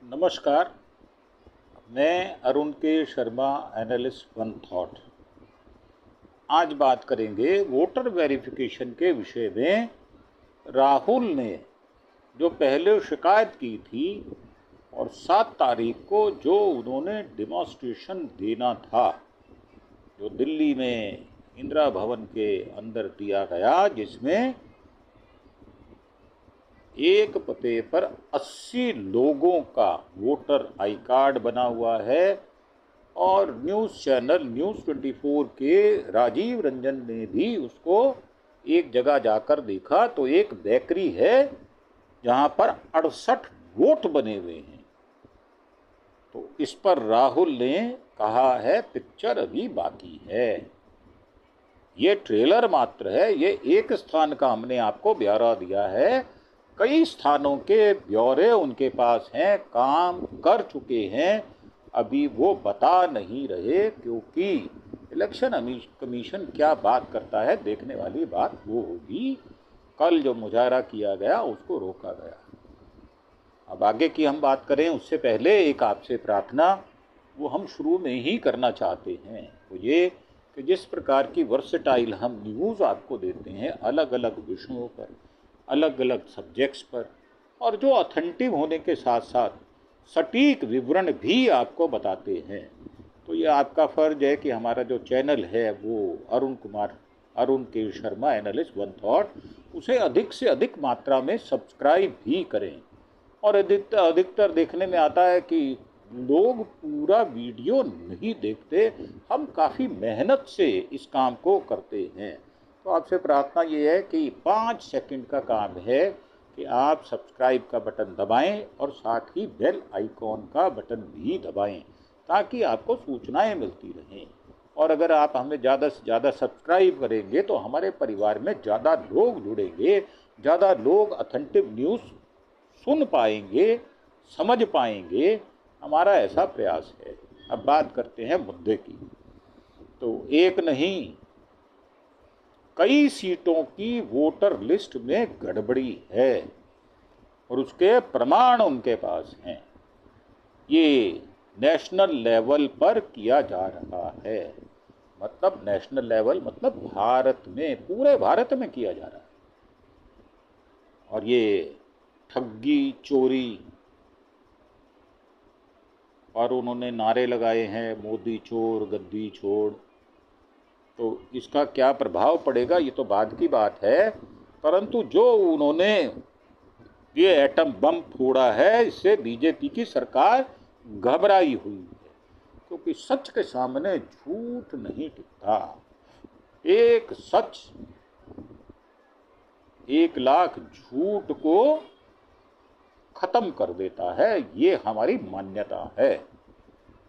नमस्कार। मैं अरुण के शर्मा, एनालिस्ट वन थॉट। आज बात करेंगे वोटर वेरिफिकेशन के विषय में। राहुल ने जो पहले शिकायत की थी और 7 तारीख को जो उन्होंने डेमोन्स्ट्रेशन देना था, जो दिल्ली में इंदिरा भवन के अंदर दिया गया, जिसमें एक पते पर 80 लोगों का वोटर आई कार्ड बना हुआ है। और न्यूज़ चैनल न्यूज़ 24 के राजीव रंजन ने भी उसको एक जगह जाकर देखा तो एक बेकरी है जहां पर 68 वोट बने हुए हैं। तो इस पर राहुल ने कहा है पिक्चर अभी बाकी है, ये ट्रेलर मात्र है, ये एक स्थान का हमने आपको ब्यौरा दिया है। कई स्थानों के ब्यौरे उनके पास हैं, काम कर चुके हैं, अभी वो बता नहीं रहे, क्योंकि इलेक्शन कमीशन क्या बात करता है देखने वाली बात वो होगी। कल जो मुजाहरा किया गया उसको रोका गया। अब आगे की हम बात करें उससे पहले एक आपसे प्रार्थना वो हम शुरू में ही करना चाहते हैं, वो ये कि जिस प्रकार की वर्सेटाइल हम न्यूज़ आपको देते हैं अलग अलग विषयों पर, अलग अलग सब्जेक्ट्स पर, और जो ऑथेंटिक होने के साथ साथ सटीक विवरण भी आपको बताते हैं, तो ये आपका फ़र्ज है कि हमारा जो चैनल है वो अरुण के शर्मा, एनालिस्ट वन थॉट, उसे अधिक से अधिक मात्रा में सब्सक्राइब भी करें। और अधिकतर देखने में आता है कि लोग पूरा वीडियो नहीं देखते। हम काफ़ी मेहनत से इस काम को करते हैं, तो आपसे प्रार्थना ये है कि 5 सेकंड का काम है कि आप सब्सक्राइब का बटन दबाएं और साथ ही बेल आइकॉन का बटन भी दबाएं, ताकि आपको सूचनाएं मिलती रहें। और अगर आप हमें ज़्यादा से ज़्यादा सब्सक्राइब करेंगे तो हमारे परिवार में ज़्यादा लोग जुड़ेंगे, ज़्यादा लोग ऑथेंटिक न्यूज़ सुन पाएंगे, समझ पाएंगे। हमारा ऐसा प्रयास है। अब बात करते हैं मुद्दे की। तो एक नहीं, कई सीटों की वोटर लिस्ट में गड़बड़ी है और उसके प्रमाण उनके पास हैं। ये नेशनल लेवल पर किया जा रहा है, मतलब नेशनल लेवल मतलब भारत में, पूरे भारत में किया जा रहा है। और ये ठगी, चोरी, और उन्होंने नारे लगाए हैं मोदी चोर, गद्दी छोड़। तो इसका क्या प्रभाव पड़ेगा ये तो बाद की बात है, परंतु जो उन्होंने ये एटम बम फोड़ा है, इससे बीजेपी की सरकार घबराई हुई है, क्योंकि सच के सामने झूठ नहीं टिकता। एक सच 1 लाख झूठ को खत्म कर देता है, ये हमारी मान्यता है।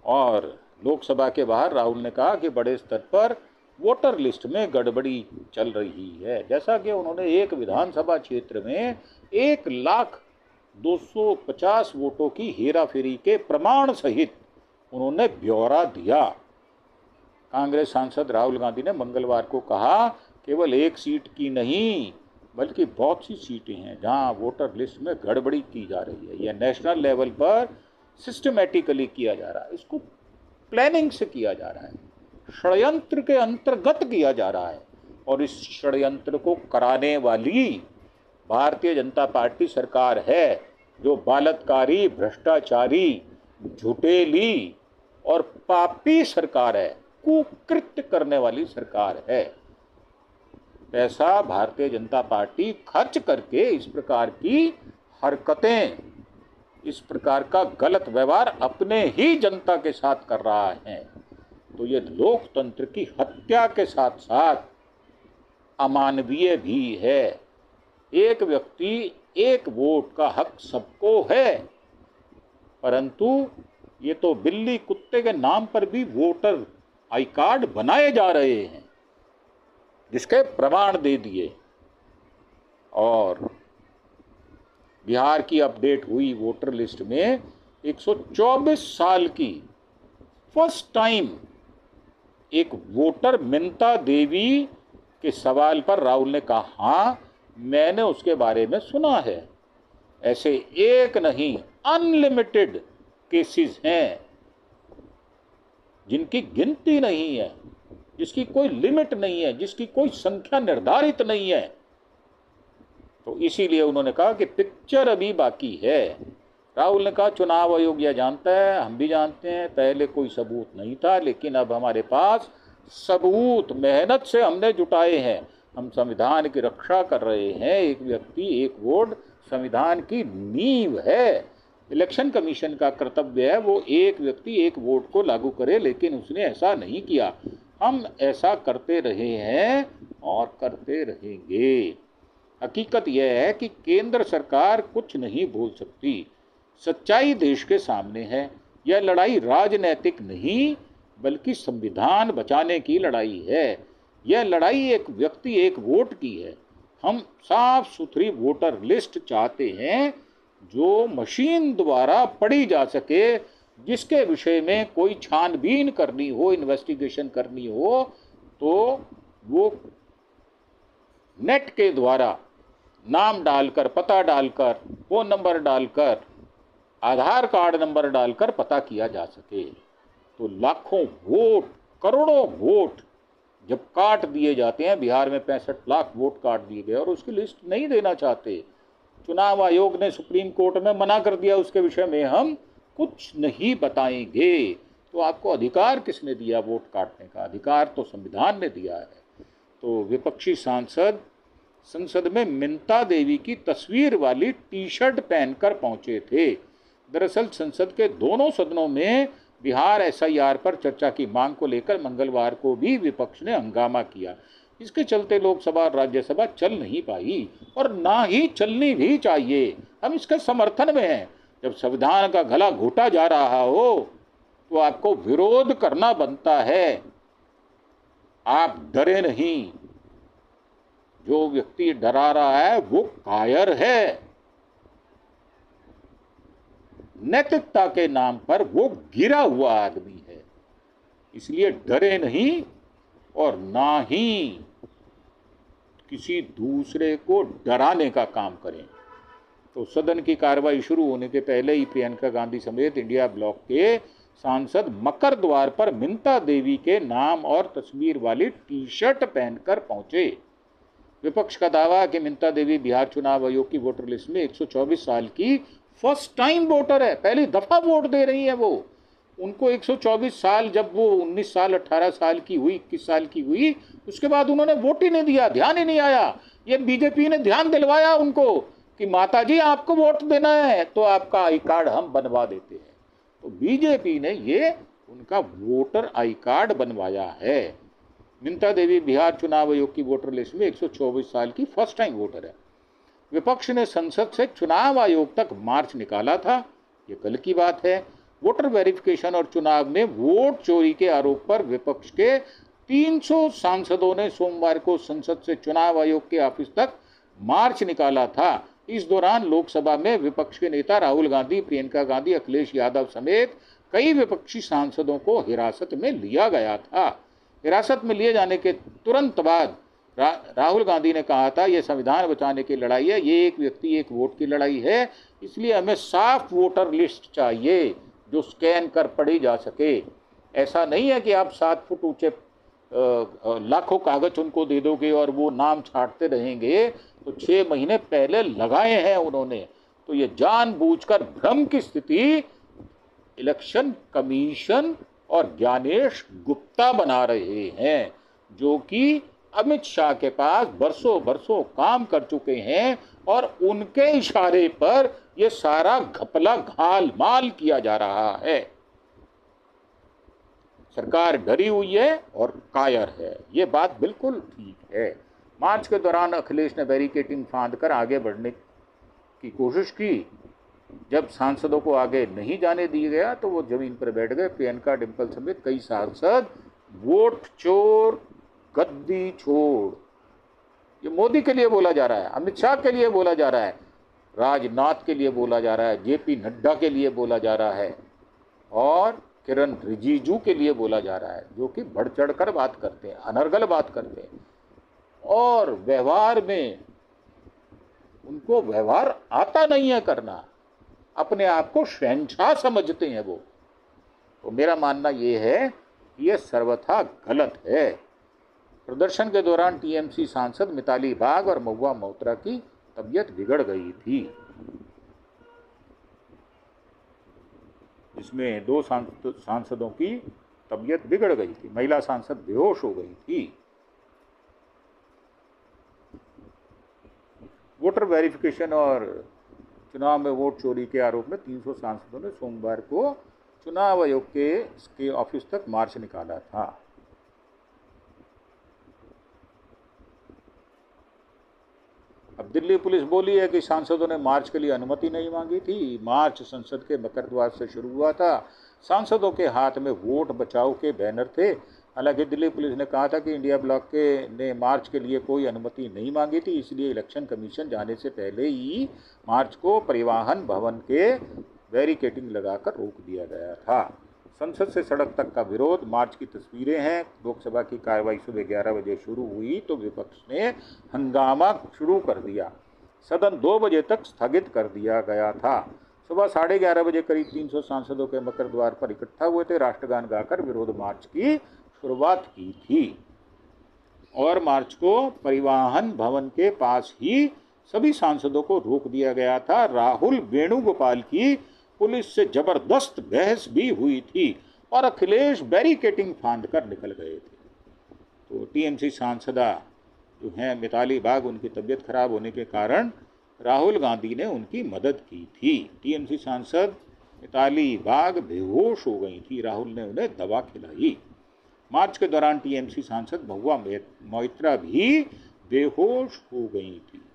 और लोकसभा के बाहर राहुल ने कहा कि बड़े स्तर पर वोटर लिस्ट में गड़बड़ी चल रही है, जैसा कि उन्होंने एक विधानसभा क्षेत्र में 1,250 वोटों की हेराफेरी के प्रमाण सहित उन्होंने ब्यौरा दिया। कांग्रेस सांसद राहुल गांधी ने मंगलवार को कहा केवल एक सीट की नहीं बल्कि बहुत सी सीटें हैं जहां वोटर लिस्ट में गड़बड़ी की जा रही है। यह नेशनल लेवल पर सिस्टमैटिकली किया जा रहा है, इसको प्लानिंग से किया जा रहा है, षड्यंत्र के अंतर्गत किया जा रहा है। और इस षड्यंत्र को कराने वाली भारतीय जनता पार्टी सरकार है, जो बलात्कारी, भ्रष्टाचारी, झुठेली और पापी सरकार है, कुकृत्य करने वाली सरकार है। पैसा भारतीय जनता पार्टी खर्च करके इस प्रकार की हरकतें, इस प्रकार का गलत व्यवहार अपने ही जनता के साथ कर रहा है। तो ये लोकतंत्र की हत्या के साथ साथ अमानवीय भी है। एक व्यक्ति, एक वोट का हक सबको है, परंतु ये तो बिल्ली कुत्ते के नाम पर भी वोटर आई कार्ड बनाए जा रहे हैं, जिसके प्रमाण दे दिए। और बिहार की अपडेट हुई वोटर लिस्ट में 124 साल की फर्स्ट टाइम एक वोटर मिनता देवी के सवाल पर राहुल ने कहा हाँ मैंने उसके बारे में सुना है। ऐसे एक नहीं अनलिमिटेड केसेस हैं जिनकी गिनती नहीं है, जिसकी कोई लिमिट नहीं है, जिसकी कोई संख्या निर्धारित नहीं है। तो इसीलिए उन्होंने कहा कि पिक्चर अभी बाकी है। राहुल ने कहा चुनाव आयोग यह जानता है, हम भी जानते हैं, पहले कोई सबूत नहीं था, लेकिन अब हमारे पास सबूत मेहनत से हमने जुटाए हैं। हम संविधान की रक्षा कर रहे हैं। एक व्यक्ति एक वोट संविधान की नींव है। इलेक्शन कमीशन का कर्तव्य है वो एक व्यक्ति एक वोट को लागू करे, लेकिन उसने ऐसा नहीं किया। हम ऐसा करते रहे हैं और करते रहेंगे। हकीकत यह है कि केंद्र सरकार कुछ नहीं बोल सकती। सच्चाई देश के सामने है। यह लड़ाई राजनीतिक नहीं बल्कि संविधान बचाने की लड़ाई है। यह लड़ाई एक व्यक्ति एक वोट की है। हम साफ सुथरी वोटर लिस्ट चाहते हैं जो मशीन द्वारा पढ़ी जा सके, जिसके विषय में कोई छानबीन करनी हो, इन्वेस्टिगेशन करनी हो, तो वो नेट के द्वारा नाम डालकर, पता डालकर, फोन नंबर डालकर, आधार कार्ड नंबर डालकर पता किया जा सके। तो लाखों वोट, करोड़ों वोट जब काट दिए जाते हैं, बिहार में 65 लाख वोट काट दिए गए और उसकी लिस्ट नहीं देना चाहते। चुनाव आयोग ने सुप्रीम कोर्ट में मना कर दिया, उसके विषय में हम कुछ नहीं बताएंगे। तो आपको अधिकार किसने दिया वोट काटने का? अधिकार तो संविधान ने दिया है। तो विपक्षी सांसद संसद में मिंता देवी की तस्वीर वाली टी शर्ट पहनकर पहुंचे थे। दरअसल संसद के दोनों सदनों में बिहार एसआईआर पर चर्चा की मांग को लेकर मंगलवार को भी विपक्ष ने हंगामा किया। इसके चलते लोकसभा और राज्यसभा चल नहीं पाई और ना ही चलनी भी चाहिए। हम इसके समर्थन में हैं। जब संविधान का गला घोटा जा रहा हो तो आपको विरोध करना बनता है। आप डरे नहीं। जो व्यक्ति डरा रहा है वो कायर है। नैतिकता के नाम पर वो गिरा हुआ आदमी है। इसलिए डरे नहीं और ना ही किसी दूसरे को डराने का काम करें। तो सदन की कार्रवाई शुरू होने के पहले ही प्रियंका गांधी समेत इंडिया ब्लॉक के सांसद मकर द्वार पर मिंता देवी के नाम और तस्वीर वाली टी शर्ट पहनकर पहुंचे। विपक्ष का दावा कि मिंता देवी बिहार चुनाव आयोग की वोटर लिस्ट में 124 साल की फर्स्ट टाइम वोटर है, पहली दफा वोट दे रही है वो। उनको 124 साल, जब वो 19 साल 18 साल की हुई, 21 साल की हुई, उसके बाद उन्होंने वोट ही नहीं दिया, ध्यान ही नहीं आया। ये बीजेपी ने ध्यान दिलवाया उनको कि माता जी आपको वोट देना है तो आपका आई कार्ड हम बनवा देते हैं। तो बीजेपी ने ये उनका वोटर आई कार्ड बनवाया है। मिंता देवी बिहार चुनाव आयोग की वोटर लिस्ट में 124 साल की फर्स्ट टाइम वोटर है। विपक्ष ने संसद से चुनाव आयोग तक मार्च निकाला था, ये कल की बात है। वोटर वेरिफिकेशन और चुनाव में वोट चोरी के आरोप पर विपक्ष के 300 सांसदों ने सोमवार को संसद से चुनाव आयोग के ऑफिस तक मार्च निकाला था। इस दौरान लोकसभा में विपक्ष के नेता राहुल गांधी, प्रियंका गांधी, अखिलेश यादव समेत कई विपक्षी सांसदों को हिरासत में लिया गया था। हिरासत में लिए जाने के तुरंत बाद राहुल गांधी ने कहा था यह संविधान बचाने की लड़ाई है, ये एक व्यक्ति एक वोट की लड़ाई है, इसलिए हमें साफ वोटर लिस्ट चाहिए जो स्कैन कर पढ़ी जा सके। ऐसा नहीं है कि आप 7 फुट ऊंचे लाखों कागज उनको दे दोगे और वो नाम छांटते रहेंगे। तो 6 महीने पहले लगाए हैं उन्होंने। तो ये जानबूझकर भ्रम की स्थिति इलेक्शन कमीशन और ज्ञानेश गुप्ता बना रहे हैं, जो कि अमित शाह के पास बरसों बरसों काम कर चुके हैं और उनके इशारे पर यह सारा घपला घाल माल किया जा रहा है। सरकार डरी हुई है और कायर है, ये बात बिल्कुल ठीक है। मार्च के दौरान अखिलेश ने बैरिकेडिंग फांद कर आगे बढ़ने की कोशिश की। जब सांसदों को आगे नहीं जाने दिया गया तो वो जमीन पर बैठ गए। प्रियंका, डिम्पल समेत कई सांसद वोट चोर, गद्दी छोड़, ये मोदी के लिए बोला जा रहा है, अमित शाह के लिए बोला जा रहा है, राजनाथ के लिए बोला जा रहा है, जेपी नड्डा के लिए बोला जा रहा है और किरण रिजिजू के लिए बोला जा रहा है, जो कि बढ़ चढ़ कर बात करते हैं, अनर्गल बात करते हैं और व्यवहार में उनको व्यवहार आता नहीं है करना। अपने आप को शहंशाह समझते हैं वो। तो मेरा मानना ये है कि ये सर्वथा गलत है। प्रदर्शन के दौरान टीएमसी सांसद मिताली बाग और महुआ मोइत्रा की तबीयत बिगड़ गई थी, जिसमें 2 सांसदों की तबीयत बिगड़ गई थी। महिला सांसद बेहोश हो गई थी। वोटर वेरिफिकेशन और चुनाव में वोट चोरी के आरोप में 300 सांसदों ने सोमवार को चुनाव आयोग के ऑफिस तक मार्च निकाला था। अब दिल्ली पुलिस बोली है कि सांसदों ने मार्च के लिए अनुमति नहीं मांगी थी। मार्च संसद के मकर द्वार से शुरू हुआ था। सांसदों के हाथ में वोट बचाओ के बैनर थे। हालांकि दिल्ली पुलिस ने कहा था कि इंडिया ब्लॉक ने मार्च के लिए कोई अनुमति नहीं मांगी थी, इसलिए इलेक्शन कमीशन जाने से पहले ही मार्च को परिवहन भवन के बैरिकेडिंग लगाकर रोक दिया गया था। संसद से सड़क तक का विरोध। मार्च की तस्वीरें हैं। लोकसभा की कार्रवाई सुबह 11 बजे शुरू हुई तो विपक्ष ने हंगामा शुरू कर दिया। सदन 2 बजे तक स्थगित कर दिया गया था। सुबह 11:30 बजे करीब 300 सांसदों के मकर द्वार पर इकट्ठा हुए थे। राष्ट्रगान गाकर विरोध मार्च की शुरुआत की थी और मार्च को परिवहन भवन के पास ही सभी सांसदों को रोक दिया गया था। राहुल वेणुगोपाल की पुलिस से जबरदस्त बहस भी हुई थी और अखिलेश बैरिकेडिंग फांद कर निकल गए थे। तो टीएमसी सांसदा जो हैं मिताली बाग, उनकी तबीयत खराब होने के कारण राहुल गांधी ने उनकी मदद की थी। टीएमसी सांसद मिताली बाग बेहोश हो गई थी। राहुल ने उन्हें दवा खिलाई। मार्च के दौरान टीएमसी सांसद महुआ मोइत्रा भी बेहोश हो गई थी।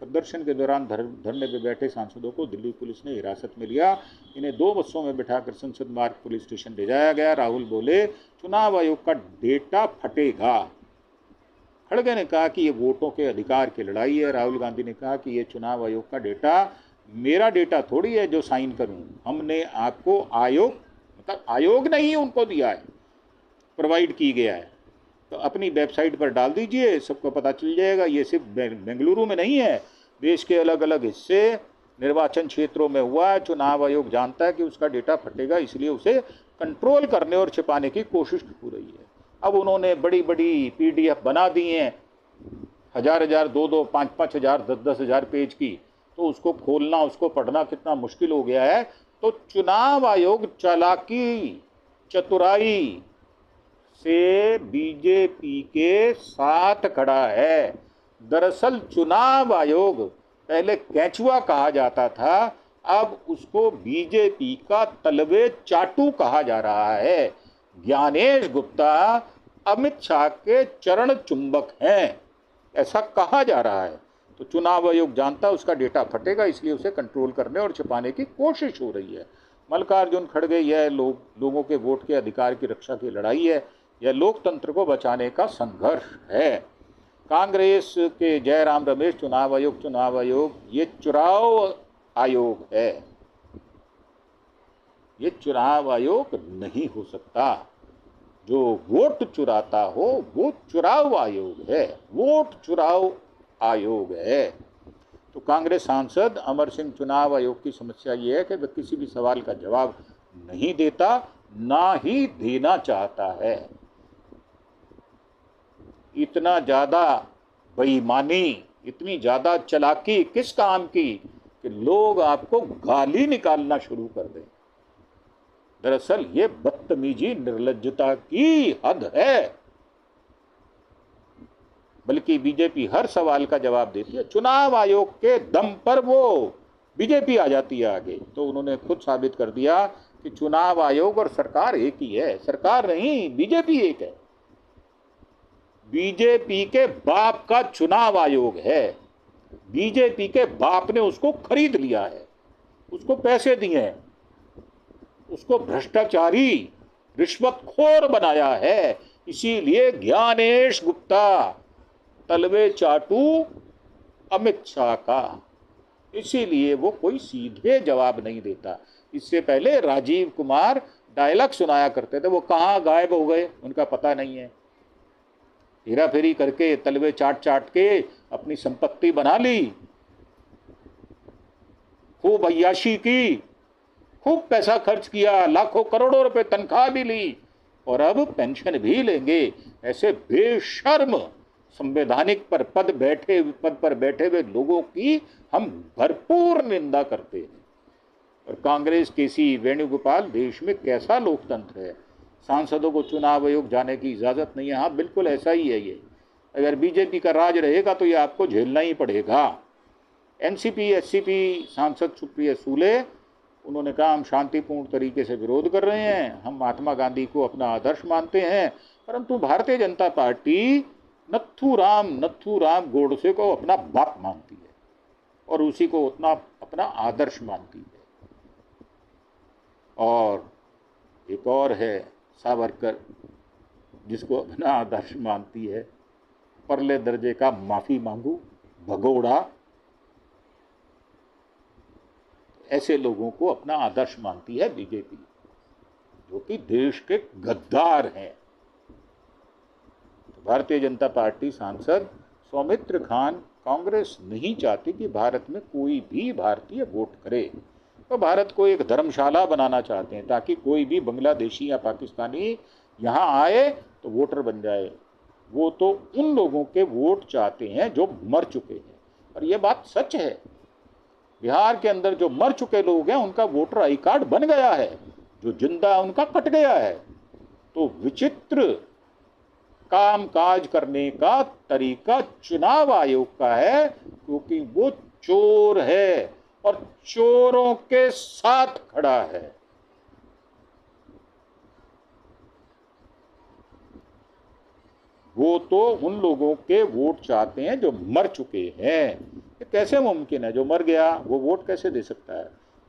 प्रदर्शन के दौरान धरने पर बैठे सांसदों को दिल्ली पुलिस ने हिरासत में लिया। इन्हें 2 बसों में बिठाकर संसद मार्ग पुलिस स्टेशन ले जाया गया। राहुल बोले, चुनाव आयोग का डेटा फटेगा। खड़गे ने कहा कि ये वोटों के अधिकार की लड़ाई है। राहुल गांधी ने कहा कि ये चुनाव आयोग का डेटा मेरा डेटा थोड़ी है जो साइन करूं। हमने आपको आयोग नहीं उनको दिया है, प्रोवाइड की गया है, तो अपनी वेबसाइट पर डाल दीजिए, सबको पता चल जाएगा। ये सिर्फ बेंगलुरु में नहीं है, देश के अलग अलग हिस्से निर्वाचन क्षेत्रों में हुआ है। चुनाव आयोग जानता है कि उसका डेटा फटेगा, इसलिए उसे कंट्रोल करने और छिपाने की कोशिश हो रही है। अब उन्होंने बड़ी बड़ी PDF बना दी हैं, 1000, 2, 5 हजार, 10 हजार पेज की। तो उसको खोलना, उसको पढ़ना कितना मुश्किल हो गया है। तो चुनाव आयोग चालाकी चतुराई से बीजेपी के साथ खड़ा है। दरअसल चुनाव आयोग पहले केंचुआ कहा जाता था, अब उसको बीजेपी का तलवे चाटू कहा जा रहा है। ज्ञानेश गुप्ता अमित शाह के चरण चुंबक हैं, ऐसा कहा जा रहा है। तो चुनाव आयोग जानता है उसका डेटा फटेगा, इसलिए उसे कंट्रोल करने और छिपाने की कोशिश हो रही है। मल्लिकार्जुन खड़गे, यह लोगों के वोट के अधिकार की रक्षा की लड़ाई है, यह लोकतंत्र को बचाने का संघर्ष है। कांग्रेस के जयराम रमेश, चुनाव आयोग ये चुनाव आयोग है, ये चुनाव आयोग नहीं हो सकता। जो वोट चुराता हो वो चुनाव आयोग है, वोट चुनाव आयोग है। तो कांग्रेस सांसद अमर सिंह, चुनाव आयोग की समस्या ये है कि वह किसी भी सवाल का जवाब नहीं देता, ना ही देना चाहता है। इतना ज़्यादा बेईमानी, इतनी ज़्यादा चालाकी किस काम की कि लोग आपको गाली निकालना शुरू कर दें। दरअसल ये बदतमीजी, निर्लज्जता की हद है। बल्कि बीजेपी हर सवाल का जवाब देती है। चुनाव आयोग के दम पर वो बीजेपी आ जाती है आगे। तो उन्होंने खुद साबित कर दिया कि चुनाव आयोग और सरकार एक ही है। सरकार नहीं, बीजेपी एक है। बीजेपी के बाप का चुनाव आयोग है। बीजेपी के बाप ने उसको खरीद लिया है, उसको पैसे दिए हैं, उसको भ्रष्टाचारी, रिश्वतखोर बनाया है। इसीलिए ज्ञानेश गुप्ता तलवे चाटू अमित शाह का, इसीलिए वो कोई सीधे जवाब नहीं देता। इससे पहले राजीव कुमार डायलॉग सुनाया करते थे, वो कहाँ गायब हो गए उनका पता नहीं है। हेरा फेरी करके, तलवे चाट चाट के अपनी संपत्ति बना ली, खूब अय्याशी की, खूब पैसा खर्च किया, लाखों करोड़ों रुपए तनख्वाह भी ली और अब पेंशन भी लेंगे। ऐसे बेशर्म संवैधानिक पद पर बैठे हुए लोगों की हम भरपूर निंदा करते हैं। और कांग्रेस के सी वेणुगोपाल, देश में कैसा लोकतंत्र है? सांसदों को चुनाव आयोग जाने की इजाजत नहीं है। हाँ, बिल्कुल ऐसा ही है ये। अगर बीजेपी का राज रहेगा तो ये आपको झेलना ही पड़ेगा। एनसीपी एससीपी सांसद सुप्रिया सूले, उन्होंने कहा हम शांतिपूर्ण तरीके से विरोध कर रहे हैं, हम महात्मा गांधी को अपना आदर्श मानते हैं, परंतु भारतीय जनता पार्टी नथुराम गोडसे को अपना बाप मानती है और उसी को उतना अपना आदर्श मानती है। और एक और है सावरकर, जिसको अपना आदर्श मानती है। परले दर्जे का माफी मांगू भगोड़ा, ऐसे लोगों को अपना आदर्श मानती है बीजेपी, जो कि देश के गद्दार हैं। तो भारतीय जनता पार्टी सांसद सौमित्र खान, कांग्रेस नहीं चाहती कि भारत में कोई भी भारतीय वोट करे, तो भारत को एक धर्मशाला बनाना चाहते हैं ताकि कोई भी बांग्लादेशी या पाकिस्तानी यहाँ आए तो वोटर बन जाए। वो तो उन लोगों के वोट चाहते हैं जो मर चुके हैं, और ये बात सच है। बिहार के अंदर जो मर चुके लोग हैं उनका वोटर आई कार्ड बन गया है, जो जिंदा है उनका कट गया है। तो विचित्र कामकाज करने का तरीका चुनाव आयोग का है, क्योंकि वो चोर है और चोरों के साथ खड़ा है। वो तो उन लोगों के वोट चाहते हैं जो मर चुके हैं। ये कैसे मुमकिन है? जो मर गया वो वोट कैसे दे सकता है?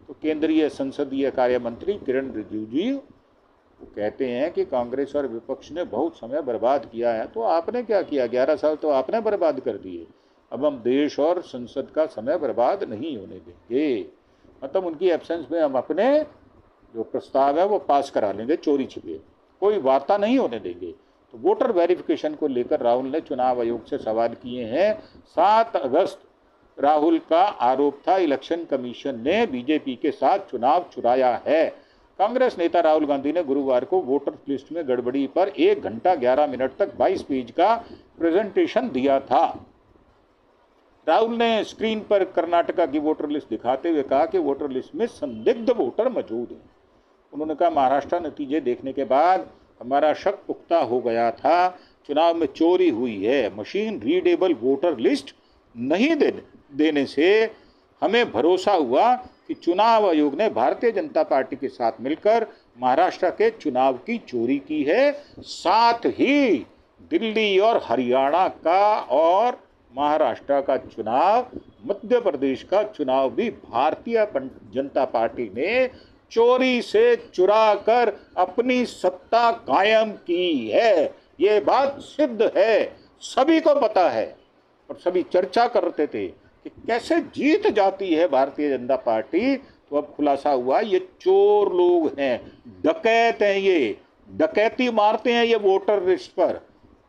तो केंद्रीय संसदीय कार्य मंत्री किरण रिजिजू वो कहते हैं कि कांग्रेस और विपक्ष ने बहुत समय बर्बाद किया है। तो आपने क्या किया? 11 साल तो आपने बर्बाद कर दिए। अब हम देश और संसद का समय बर्बाद नहीं होने देंगे। मतलब उनकी एब्सेंस में हम अपने जो प्रस्ताव है वो पास करा लेंगे चोरी छिपे, कोई वार्ता नहीं होने देंगे। तो वोटर वेरिफिकेशन को लेकर राहुल ने चुनाव आयोग से सवाल किए हैं। 7 अगस्त राहुल का आरोप था इलेक्शन कमीशन ने बीजेपी के साथ चुनाव चुराया है। कांग्रेस नेता राहुल गांधी ने गुरुवार को वोटर लिस्ट में गड़बड़ी पर 1 घंटा 11 मिनट तक 22 पेज का प्रेजेंटेशन दिया था। राहुल ने स्क्रीन पर कर्नाटका की वोटर लिस्ट दिखाते हुए कहा कि वोटर लिस्ट में संदिग्ध वोटर मौजूद हैं। उन्होंने कहा महाराष्ट्र नतीजे देखने के बाद हमारा शक पुख्ता हो गया था, चुनाव में चोरी हुई है। मशीन रीडेबल वोटर लिस्ट नहीं देने से हमें भरोसा हुआ कि चुनाव आयोग ने भारतीय जनता पार्टी के साथ मिलकर महाराष्ट्र के चुनाव की चोरी की है। साथ ही दिल्ली और हरियाणा का और महाराष्ट्र का चुनाव, मध्य प्रदेश का चुनाव भी भारतीय जनता पार्टी ने चोरी से चुरा कर अपनी सत्ता कायम की है। ये बात सिद्ध है, सभी को पता है। और सभी चर्चा करते थे कि कैसे जीत जाती है भारतीय जनता पार्टी। तो अब खुलासा हुआ ये चोर लोग हैं, डकैत हैं, ये डकैती मारते हैं ये वोटर लिस्ट पर,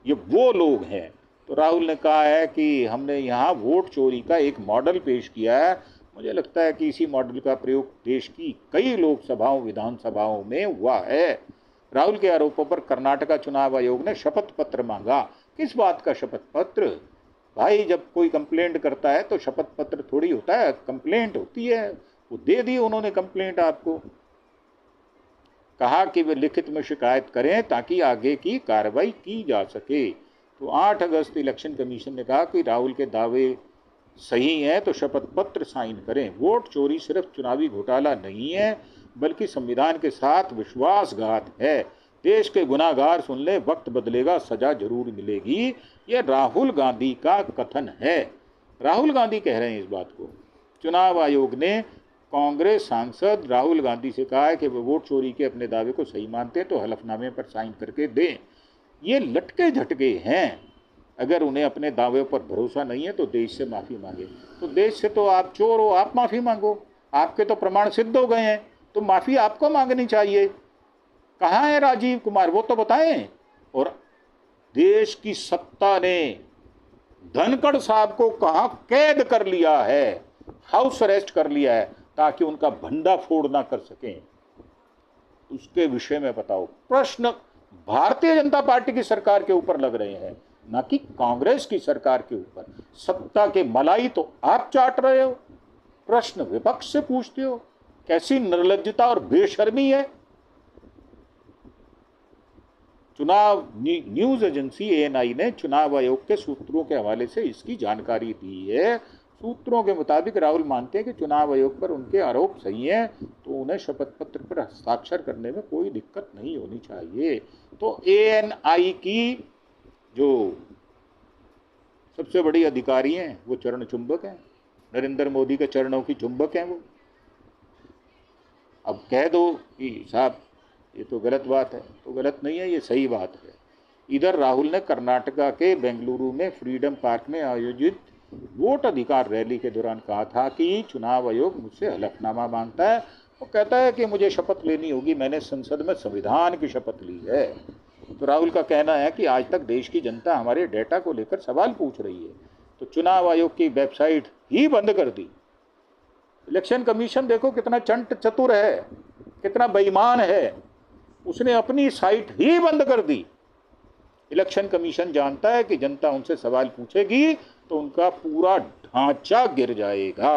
ये वो लोग हैं। तो राहुल ने कहा है कि हमने यहाँ वोट चोरी का एक मॉडल पेश किया है। मुझे लगता है कि इसी मॉडल का प्रयोग देश की कई लोकसभाओं विधानसभाओं में हुआ है। राहुल के आरोपों पर कर्नाटका चुनाव आयोग ने शपथ पत्र मांगा। किस बात का शपथ पत्र? भाई, जब कोई कंप्लेंट करता है तो शपथ पत्र थोड़ी होता है, कंप्लेंट होती है। वो दे दी उन्होंने कंप्लेंट आपको। कहा कि वे लिखित में शिकायत करें ताकि आगे की कार्रवाई की जा सके। तो 8 अगस्त इलेक्शन कमीशन ने कहा कि राहुल के दावे सही हैं तो शपथ पत्र साइन करें। वोट चोरी सिर्फ चुनावी घोटाला नहीं है, बल्कि संविधान के साथ विश्वासघात है। देश के गुनाहगार सुन ले, वक्त बदलेगा, सजा जरूर मिलेगी। यह राहुल गांधी का कथन है। राहुल गांधी कह रहे हैं इस बात को। चुनाव आयोग ने कांग्रेस सांसद राहुल गांधी से कहा है कि वे वोट चोरी के अपने दावे को सही मानते हैं तो हलफनामे पर साइन करके दें। ये लटके झटके हैं। अगर उन्हें अपने दावे पर भरोसा नहीं है तो देश से माफ़ी मांगे। तो देश से तो आप चोर हो, आप माफ़ी मांगो। आपके तो प्रमाण सिद्ध हो गए हैं, तो माफ़ी आपको मांगनी चाहिए। कहाँ है राजीव कुमार, वो तो बताएं। और देश की सत्ता ने धनखड़ साहब को कहाँ कैद कर लिया है, हाउस अरेस्ट कर लिया है। ताकि उनका भंडाफोड़ ना कर सकें, उसके विषय में बताओ। प्रश्न भारतीय जनता पार्टी की सरकार के ऊपर लग रहे हैं, ना कि कांग्रेस की सरकार के ऊपर। सत्ता के मलाई तो आप चाट रहे हो, प्रश्न विपक्ष से पूछते हो। कैसी निर्लज्जता और बेशर्मी है। चुनाव न्यूज एजेंसी एएनआई ने चुनाव आयोग के सूत्रों के हवाले से इसकी जानकारी दी है। सूत्रों के मुताबिक राहुल मानते हैं कि चुनाव आयोग पर उनके आरोप सही हैं, तो उन्हें शपथ पत्र पर हस्ताक्षर करने में कोई दिक्कत नहीं होनी चाहिए। तो एएनआई की जो सबसे बड़ी अधिकारी हैं वो चरण चुंबक हैं, नरेंद्र मोदी के चरणों की चुंबक हैं वो। अब कह दो कि साहब ये तो गलत बात है, तो गलत नहीं है, ये सही बात है। इधर राहुल ने कर्नाटका के बेंगलुरु में फ्रीडम पार्क में आयोजित वोट अधिकार रैली के दौरान कहा था कि चुनाव आयोग मुझसे हलफनामा मांगता है। वो कहता है कि मुझे शपथ लेनी होगी, मैंने संसद में संविधान की शपथ ली है। तो राहुल का कहना है कि आज तक देश की जनता हमारे डेटा को लेकर सवाल पूछ रही है, तो चुनाव आयोग की वेबसाइट ही बंद कर दी। इलेक्शन कमीशन देखो कितना चंट चतुर है, कितना बेईमान है, उसने अपनी साइट ही बंद कर दी। इलेक्शन कमीशन जानता है कि जनता उनसे सवाल पूछेगी तो उनका पूरा ढांचा गिर जाएगा।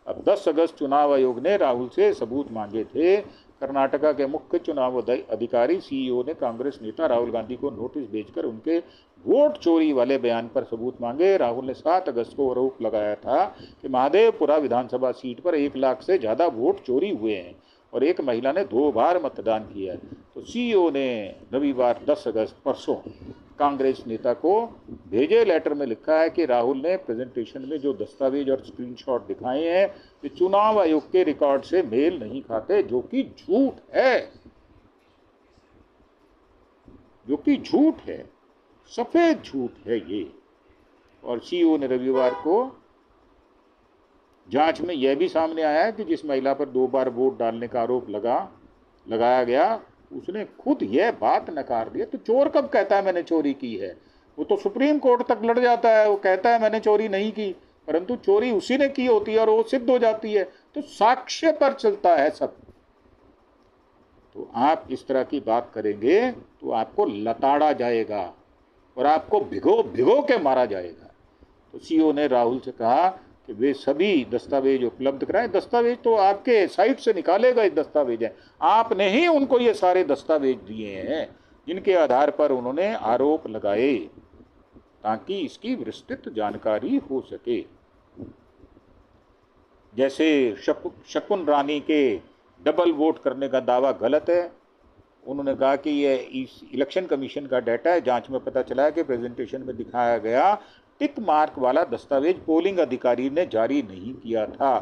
अब 10 अगस्त चुनाव आयोग ने राहुल से सबूत मांगे थे। कर्नाटका के मुख्य चुनाव अधिकारी सीईओ ने कांग्रेस नेता राहुल गांधी को नोटिस भेजकर उनके वोट चोरी वाले बयान पर सबूत मांगे। राहुल ने 7 अगस्त को आरोप लगाया था कि महादेवपुरा विधानसभा सीट पर 1 लाख से ज़्यादा वोट चोरी हुए हैं और एक महिला ने 2 बार मतदान किया है। तो सीईओ ने रविवार 10 अगस्त परसों कांग्रेस नेता को भेजे लेटर में लिखा है कि राहुल ने प्रेजेंटेशन में जो दस्तावेज और स्क्रीनशॉट दिखाए हैं कि चुनाव आयोग के रिकॉर्ड से मेल नहीं खाते, जो कि झूठ है, जो कि झूठ है, सफेद झूठ है ये। और सीईओ ने रविवार को जांच में यह भी सामने आया है कि जिस महिला पर 2 बार वोट डालने का आरोप लगाया गया, उसने खुद यह बात नकार दिया। तो चोर कब कहता है मैंने चोरी की है? वो तो सुप्रीम कोर्ट तक लड़ जाता है, वो कहता है मैंने चोरी नहीं की, परंतु चोरी उसी ने की होती है और वो सिद्ध हो जाती है। तो साक्ष्य पर चलता है सब। तो आप इस तरह की बात करेंगे तो आपको लताड़ा जाएगा और आपको भिगो भिगो के मारा जाएगा। तो सीईओ ने राहुल से कहा कि वे सभी दस्तावेज उपलब्ध कराएं। दस्तावेज तो आपके साइट से निकालेगा ये दस्तावेज है, आपने ही उनको ये सारे दस्तावेज दिए हैं जिनके आधार पर उन्होंने आरोप लगाए, ताकि इसकी विस्तृत जानकारी हो सके। जैसे शकुन रानी के डबल वोट करने का दावा गलत है। उन्होंने कहा कि ये इस इलेक्शन कमीशन का डाटा है, जांच में पता चला है कि प्रेजेंटेशन में दिखाया गया टिक मार्क वाला दस्तावेज पोलिंग अधिकारी ने जारी नहीं किया था।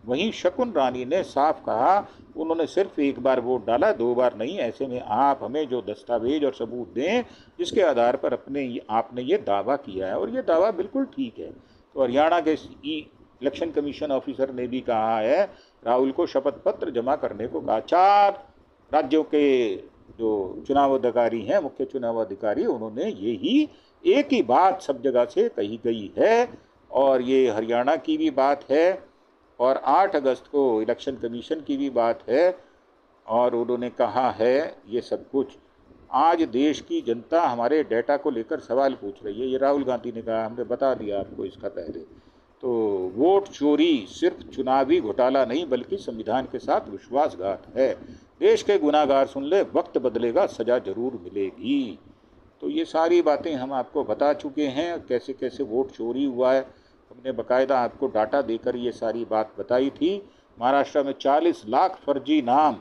वहीं शकुन रानी ने साफ कहा उन्होंने सिर्फ 1 बार वोट डाला, 2 बार नहीं। ऐसे में आप हमें जो दस्तावेज और सबूत दें जिसके आधार पर आपने ये दावा किया है, और ये दावा बिल्कुल ठीक है। तो हरियाणा के इलेक्शन कमीशन ऑफिसर ने भी कहा है राहुल को शपथ पत्र जमा करने को कहा। 4 राज्यों के जो चुनाव अधिकारी हैं, मुख्य चुनाव अधिकारी, उन्होंने यही एक ही बात सब जगह से कही गई है, और ये हरियाणा की भी बात है और 8 अगस्त को इलेक्शन कमीशन की भी बात है। और उन्होंने कहा है ये सब कुछ। आज देश की जनता हमारे डेटा को लेकर सवाल पूछ रही है, ये राहुल गांधी ने कहा, हमने बता दिया आपको इसका पहले। तो वोट चोरी सिर्फ चुनावी घोटाला नहीं बल्कि संविधान के साथ विश्वासघात है। देश के गुनाहगार सुन ले, वक्त बदलेगा, सजा जरूर मिलेगी। तो ये सारी बातें हम आपको बता चुके हैं, कैसे कैसे वोट चोरी हुआ है। हमने बाकायदा आपको डाटा देकर ये सारी बात बताई थी। महाराष्ट्र में 40 लाख फर्जी नाम,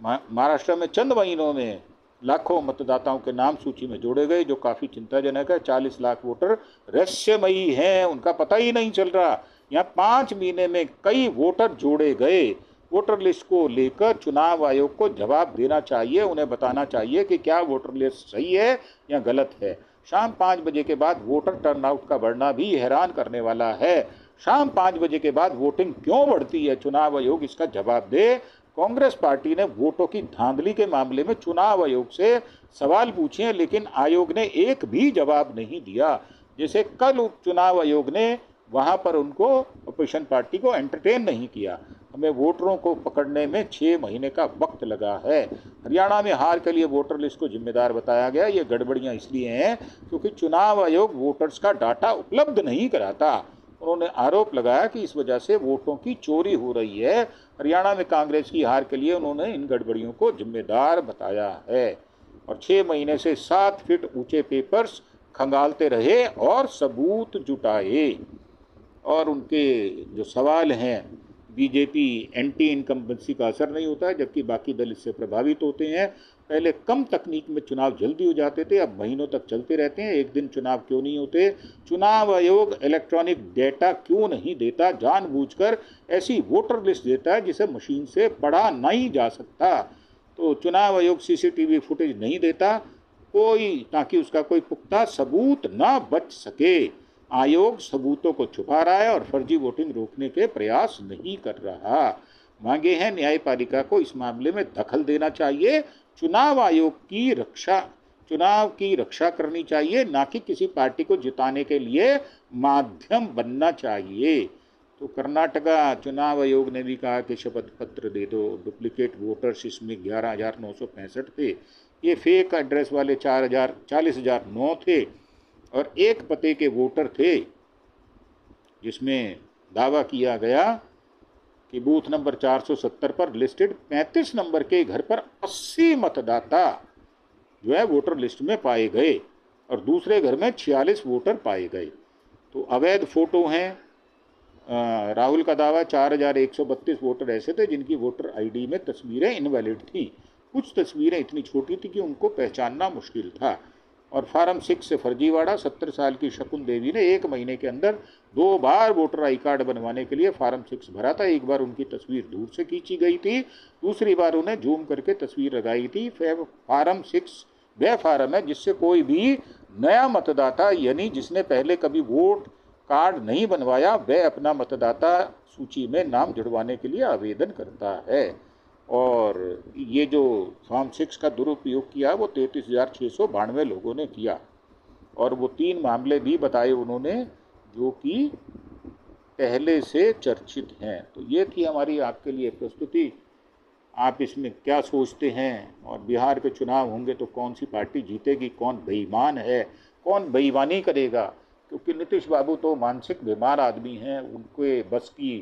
महाराष्ट्र में चंद महीनों में लाखों मतदाताओं के नाम सूची में जोड़े गए, जो काफ़ी चिंताजनक है। 40 लाख वोटर रहस्यमयी हैं, उनका पता ही नहीं चल रहा। यहाँ 5 महीने में कई वोटर जोड़े गए। वोटर लिस्ट को लेकर चुनाव आयोग को जवाब देना चाहिए, उन्हें बताना चाहिए कि क्या वोटर लिस्ट सही है या गलत है। शाम 5 बजे के बाद वोटर टर्नआउट का बढ़ना भी हैरान करने वाला है। शाम 5 बजे के बाद वोटिंग क्यों बढ़ती है, चुनाव आयोग इसका जवाब दे। कांग्रेस पार्टी ने वोटों की धांधली के मामले में चुनाव आयोग से सवाल पूछे, लेकिन आयोग ने एक भी जवाब नहीं दिया। जैसे कल चुनाव आयोग ने वहां पर उनको अपोजिशन पार्टी को एंटरटेन नहीं किया। हमें वोटरों को पकड़ने में 6 महीने का वक्त लगा है। हरियाणा में हार के लिए वोटर लिस्ट को जिम्मेदार बताया गया। ये गड़बड़ियां इसलिए हैं क्योंकि चुनाव आयोग वोटर्स का डाटा उपलब्ध नहीं कराता। उन्होंने आरोप लगाया कि इस वजह से वोटों की चोरी हो रही है। हरियाणा में कांग्रेस की हार के लिए उन्होंने इन गड़बड़ियों को जिम्मेदार बताया है और 6 महीने से 7 फीट ऊंचे पेपर्स खंगालते रहे और सबूत जुटाए। और उनके जो सवाल हैं, बीजेपी एंटी इनकम्बेंसी का असर नहीं होता है जबकि बाकी दल इससे प्रभावित होते हैं। पहले कम तकनीक में चुनाव जल्दी हो जाते थे, अब महीनों तक चलते रहते हैं। एक दिन चुनाव क्यों नहीं होते? चुनाव आयोग इलेक्ट्रॉनिक डेटा क्यों नहीं देता? जानबूझकर ऐसी वोटर लिस्ट देता है जिसे मशीन से पढ़ा नहीं जा सकता। तो चुनाव आयोग सीसीटीवी फुटेज नहीं देता ताकि उसका कोई पुख्ता सबूत ना बच सके। आयोग सबूतों को छुपा रहा है और फर्जी वोटिंग रोकने के प्रयास नहीं कर रहा। मांगे हैं न्यायपालिका को इस मामले में दखल देना चाहिए। चुनाव आयोग की रक्षा करनी चाहिए, ना कि किसी पार्टी को जिताने के लिए माध्यम बनना चाहिए। तो कर्नाटका चुनाव आयोग ने भी कहा कि शपथ पत्र दे दो। डुप्लीकेट वोटर्स इसमें 11,965 थे। ये फेक एड्रेस वाले 40,009 थे और एक पते के वोटर थे जिसमें दावा किया गया कि बूथ नंबर 470 पर लिस्टेड 35 नंबर के घर पर 80 मतदाता जो है वोटर लिस्ट में पाए गए और दूसरे घर में 46 वोटर पाए गए। तो अवैध फोटो हैं। राहुल का दावा 4,132 वोटर ऐसे थे जिनकी वोटर आईडी में तस्वीरें इनवैलिड थी। कुछ तस्वीरें इतनी छोटी थी कि उनको पहचानना मुश्किल था। और फार्म 6 से फर्जीवाड़ा। 70 साल की शकुन देवी ने 1 महीने के अंदर 2 बार वोटर आई कार्ड बनवाने के लिए फार्म 6 भरा था। एक बार उनकी तस्वीर दूर से खींची गई थी, दूसरी बार उन्हें जूम करके तस्वीर लगाई थी। फार्म 6 वह फार्म है जिससे कोई भी नया मतदाता यानी जिसने पहले कभी वोट कार्ड नहीं बनवाया वह अपना मतदाता सूची में नाम जुड़वाने के लिए आवेदन करता है। और ये जो फॉर्म 6 का दुरुपयोग किया वो 33,692 लोगों ने किया और वो 3 मामले भी बताए उन्होंने जो कि पहले से चर्चित हैं। तो ये थी हमारी आपके लिए प्रस्तुति। आप इसमें क्या सोचते हैं? और बिहार के चुनाव होंगे तो कौन सी पार्टी जीतेगी, कौन बेईमान है, कौन बेईमानी करेगा? क्योंकि नीतीश बाबू तो मानसिक बीमार आदमी हैं, उनके बस की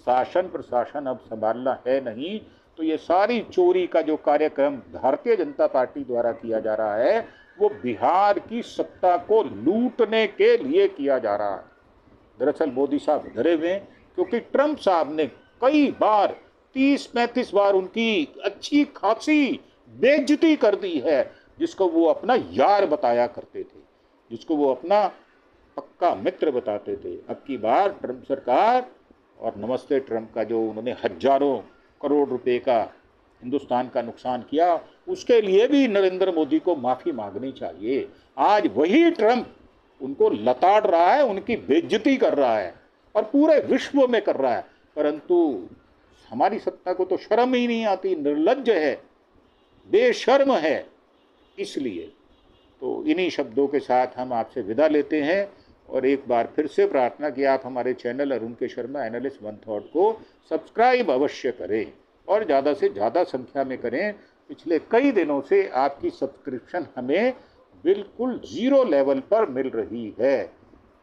शासन प्रशासन अब संभालना है नहीं। तो ये सारी चोरी का जो कार्यक्रम भारतीय जनता पार्टी द्वारा किया जा रहा है वो बिहार की सत्ता को लूटने के लिए किया जा रहा है। दरअसल मोदी साहब डरे हुए हैं क्योंकि ट्रंप साहब ने कई बार 30-35 बार उनकी अच्छी खासी बेइज्जती कर दी है, जिसको वो अपना यार बताया करते थे, जिसको वो अपना पक्का मित्र बताते थे। अब की बार ट्रंप सरकार और नमस्ते ट्रंप का जो उन्होंने हजारों करोड़ रुपए का हिंदुस्तान का नुकसान किया उसके लिए भी नरेंद्र मोदी को माफ़ी मांगनी चाहिए। आज वही ट्रंप उनको लताड़ रहा है, उनकी बेइज्जती कर रहा है और पूरे विश्व में कर रहा है, परंतु हमारी सत्ता को तो शर्म ही नहीं आती, निर्लज्ज है, बेशर्म है। इसलिए तो इन्हीं शब्दों के साथ हम आपसे विदा लेते हैं और एक बार फिर से प्रार्थना कि आप हमारे चैनल अरुण के शर्मा एनालिस्ट वन थॉट को सब्सक्राइब अवश्य करें और ज़्यादा से ज़्यादा संख्या में करें। पिछले कई दिनों से आपकी सब्सक्रिप्शन हमें बिल्कुल 0 लेवल पर मिल रही है,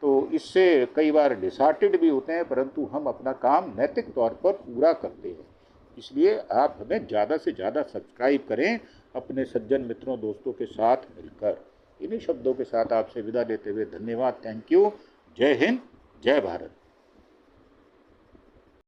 तो इससे कई बार डिसहार्टेड भी होते हैं, परंतु हम अपना काम नैतिक तौर पर पूरा करते हैं। इसलिए आप हमें ज़्यादा से ज़्यादा सब्सक्राइब करें अपने सज्जन मित्रों दोस्तों के साथ मिलकर। इन्हीं शब्दों के साथ आपसे विदा लेते हुए धन्यवाद। Thank you. जय हिंद, जय भारत।